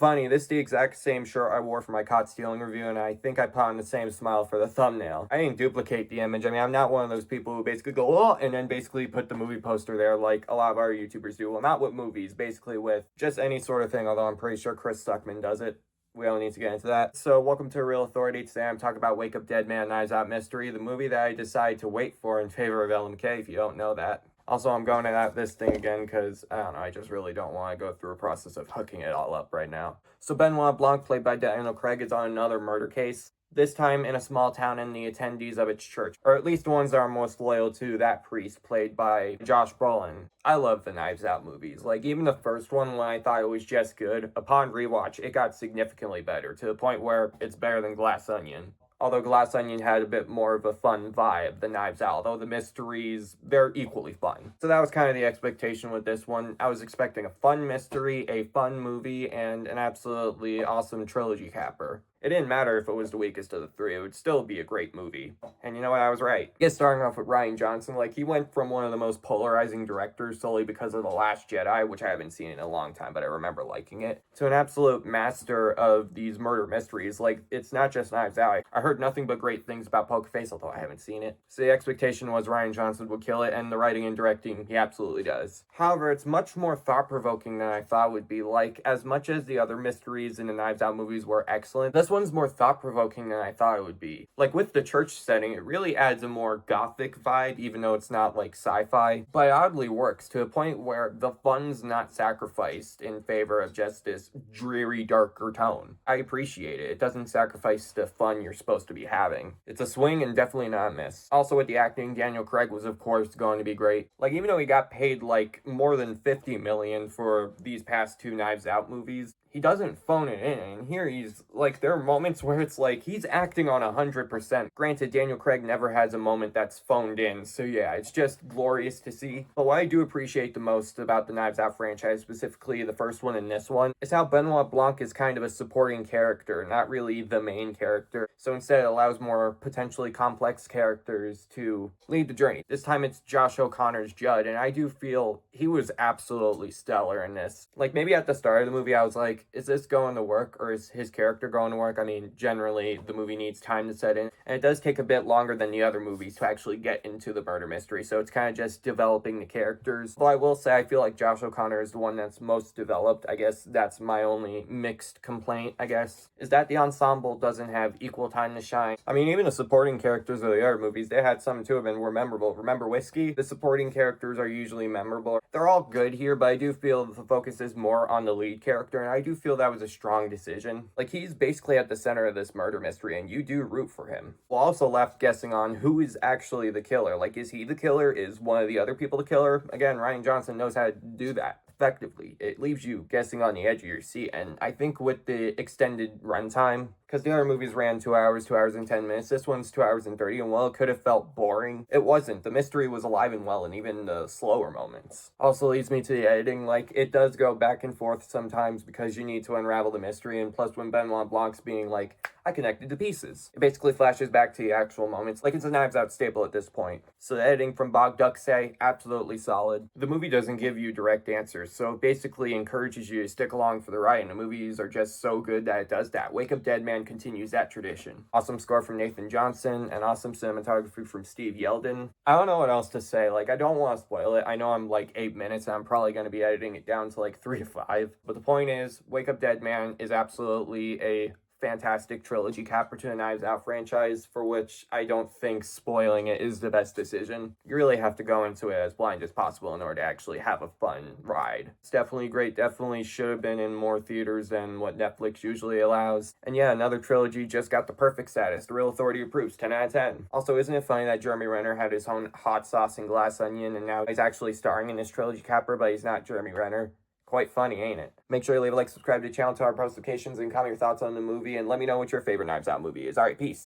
funny, this is the exact same shirt I wore for my caught stealing review, and I think I put on the same smile for the thumbnail. I didn't duplicate the image. I mean, I'm not one of those people who basically go, oh, and then basically put the movie poster there like a lot of our YouTubers do. Well, not with movies, basically with just any sort of thing, although I'm pretty sure Chris Stuckman does it. We don't need to get into that. So, welcome to Real Authority. Today I'm talking about Wake Up Dead Man, Knives Out Mystery, the movie that I decided to wait for in favor of LMK, if you don't know that. Also, I'm going at this thing again because, I don't know, I just really don't want to go through a process of hooking it all up right now. So Benoit Blanc, played by Daniel Craig, is on another murder case. This time in a small town in the attendees of its church, or at least the ones that are most loyal to that priest, played by Josh Brolin. I love the Knives Out movies. Like, even the first one, when I thought it was just good, upon rewatch, it got significantly better, to the point where it's better than Glass Onion. Although Glass Onion had a bit more of a fun vibe than Knives Out, although the mysteries, they're equally fun. So that was kind of the expectation with this one. I was expecting a fun mystery, a fun movie, and an absolutely awesome trilogy capper. It didn't matter if it was the weakest of the three, it would still be a great movie. And you know what, I was right. Get starting off with Rian Johnson, like, he went from one of the most polarizing directors solely because of The Last Jedi, which I haven't seen in a long time, but I remember liking it, to an absolute master of these murder mysteries. Like, it's not just Knives Out. I heard nothing but great things about Poker Face, although I haven't seen it. So the expectation was Rian Johnson would kill it, and the writing and directing, he absolutely does. However, it's much more thought-provoking than I thought it would be. Like, as much as the other mysteries in the Knives Out movies were excellent, this one's more thought-provoking than I thought it would be. Like, with the church setting, it really adds a more gothic vibe, even though it's not, like, sci-fi. But it oddly works, to a point where the fun's not sacrificed in favor of just this dreary, darker tone. I appreciate it. It doesn't sacrifice the fun you're supposed to be having. It's a swing and definitely not a miss. Also, with the acting, Daniel Craig was, of course, going to be great. Like, even though he got paid, like, more than $50 million for these past two Knives Out movies, he doesn't phone it in, and here he's, like, there are moments where it's like, he's acting on 100%. Granted, Daniel Craig never has a moment that's phoned in, so yeah, it's just glorious to see. But what I do appreciate the most about the Knives Out franchise, specifically the first one and this one, is how Benoit Blanc is kind of a supporting character, not really the main character. So instead, it allows more potentially complex characters to lead the journey. This time it's Josh O'Connor's Judd, and I do feel he was absolutely stellar in this. Like, maybe at the start of the movie, I was like, is this going to work, or is his character going to work? I mean, generally, the movie needs time to set in, and it does take a bit longer than the other movies to actually get into the murder mystery, so it's kind of just developing the characters. Though I will say, I feel like Josh O'Connor is the one that's most developed. I guess that's my only mixed complaint, I guess, is that the ensemble doesn't have equal time to shine. I mean, even the supporting characters of the other movies, they had some too of them were memorable. Remember Whiskey? The supporting characters are usually memorable. They're all good here, but I do feel the focus is more on the lead character, and I do feel that was a strong decision. Like, he's basically at the center of this murder mystery, and you do root for him. We're also left guessing on who is actually the killer. Like, is he the killer? Is one of the other people the killer? Again, Rian Johnson knows how to do that effectively. It leaves you guessing on the edge of your seat, and I think with the extended runtime, because the other movies ran 2 hours, 2 hours and 10 minutes, this one's 2 hours and 30, and while it could have felt boring, it wasn't. The mystery was alive and well, and even the slower moments. Also leads me to the editing. Like, it does go back and forth sometimes because you need to unravel the mystery, and plus when Benoit Blanc's being like, I connected the pieces, it basically flashes back to the actual moments. Like, it's a Knives Out staple at this point. So the editing from Bog Ducksay, absolutely solid. The movie doesn't give you direct answers, so it basically encourages you to stick along for the ride, and the movies are just so good that it does that. Wake Up Dead Man continues that tradition. Awesome score from Nathan Johnson, and awesome cinematography from Steve Yeldon. I don't know what else to say. Like, I don't want to spoil it. I know I'm like 8 minutes, and I'm probably going to be editing it down to like 3 to 5. But the point is, Wake Up Dead Man is absolutely a fantastic trilogy capper to the Knives Out franchise, for which I don't think spoiling it is the best decision. You really have to go into it as blind as possible in order to actually have a fun ride. It's definitely great, definitely should have been in more theaters than what Netflix usually allows. And yeah, another trilogy just got the perfect status. The Real Authority approves, 10 out of 10. Also, isn't it funny that Jeremy Renner had his own hot sauce and Glass Onion, and now he's actually starring in this trilogy capper, but he's not Jeremy Renner? Quite funny, ain't it? Make sure you leave a like, subscribe to the channel, to our post notifications, and comment your thoughts on the movie, and let me know what your favorite Knives Out movie is. Alright, peace.